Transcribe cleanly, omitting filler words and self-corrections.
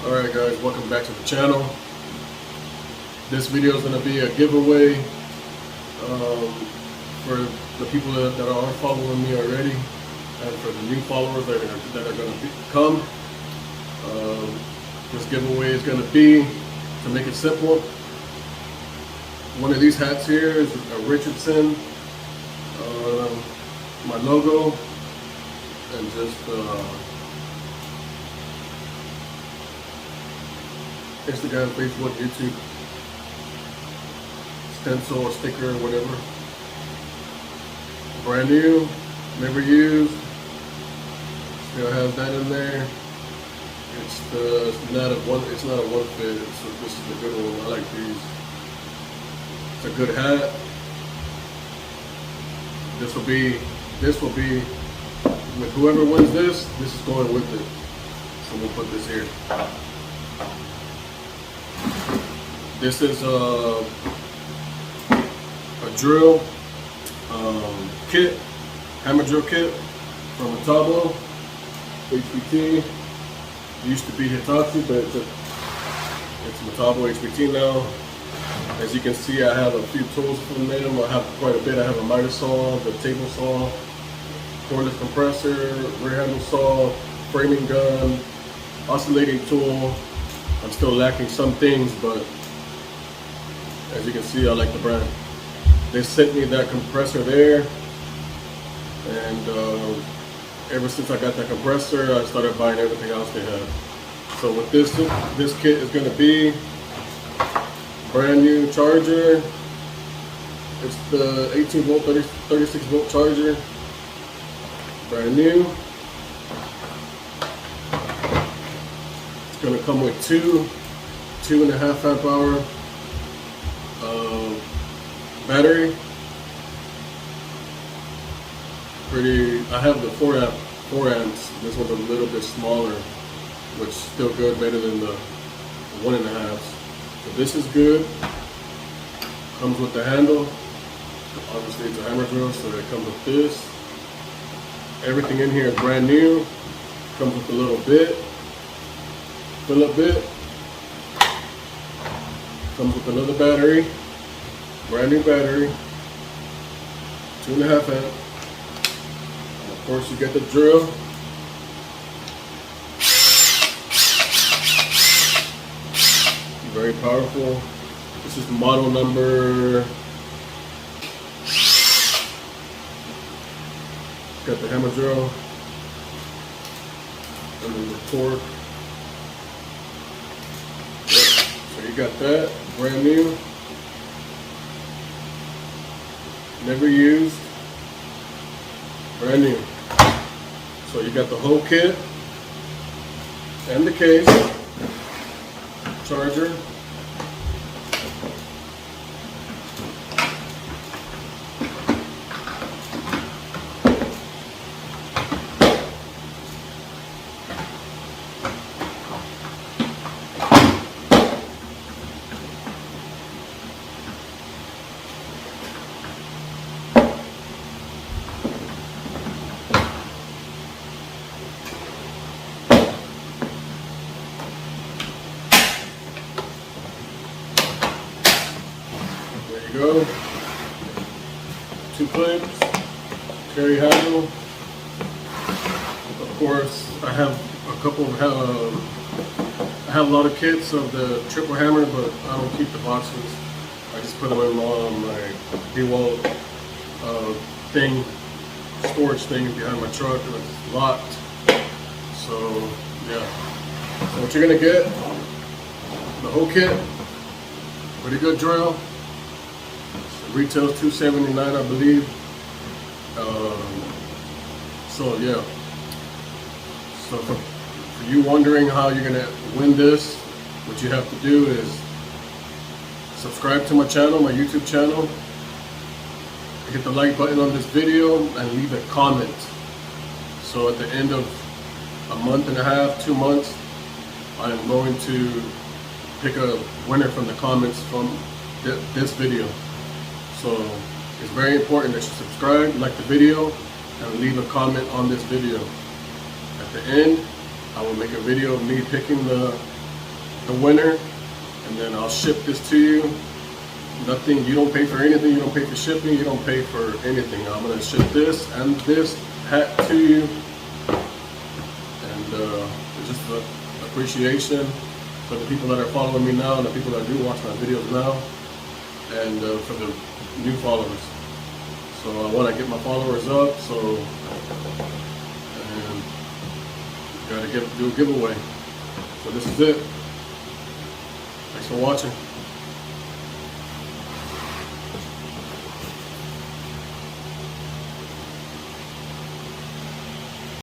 Alright guys, welcome back to the channel. This video is going to be a giveaway for the people that are following me already, and for the new followers that are going to come. This giveaway is going to be, to make it simple, one of these hats here is a Richardson, my logo, and just Instagram, Facebook, YouTube, stencil or sticker or whatever. Brand new, never used. Still has that in there. It's not a one fit. This is a good one. I like these. It's a good hat. This will be with whoever wins this. This is going with it. So we'll put this here. This is a drill kit, hammer drill kit from metabo, HBT. It used to be Hitachi, but it's metabo HBT now. As you can see, I have a few tools from them. I have quite a bit. I have a miter saw, the table saw, cordless compressor, rear handle saw, framing gun, oscillating tool. I'm still lacking some things, but as you can see, I like the brand. They sent me that compressor there, and ever since I got that compressor, I started buying everything else they had. So with this kit is going to be brand new charger. It's the 18 volt 36 volt charger, brand new. It's going to come with 2.5 amp hour battery. I have the 4 amps. This one's a little bit smaller, which is still good, better than the 1.5. So this is good. Comes with the handle. Obviously it's a hammer drill, so it comes with this. Everything in here is brand new. Comes with a little bit, fill-up bit. Comes with another battery, brand new battery, 2.5 amp. And of course you get the drill. Very powerful. This is model number. Got the hammer drill and then the torque. So you got that, brand new, never used, brand new. So you got the whole kit and the case, charger, go. 2 clips, carry handle. Of course, I have a lot of kits of the triple hammer, but I don't keep the boxes. I just put them in my DeWalt storage thing behind my truck, and it's locked. So yeah. So what you're gonna get, the whole kit, pretty good drill. Retails $279, I believe. So yeah. So for you wondering how you're gonna win this, what you have to do is subscribe to my channel, my YouTube channel. Hit the like button on this video and leave a comment. So at the end of a month and a half, 2 months, I'm going to pick a winner from the comments from this video. So it's very important that you subscribe, like the video, and leave a comment on this video. At the end, I will make a video of me picking the the winner, and then I'll ship this to you. Nothing, you don't pay for anything, you don't pay for shipping, you don't pay for anything. I'm gonna ship this and this hat to you, and it's just an appreciation for the people that are following me now, and the people that do watch my videos now, and for the new followers. So I want to get my followers up, so and gotta do a giveaway. So this is it. Thanks for watching.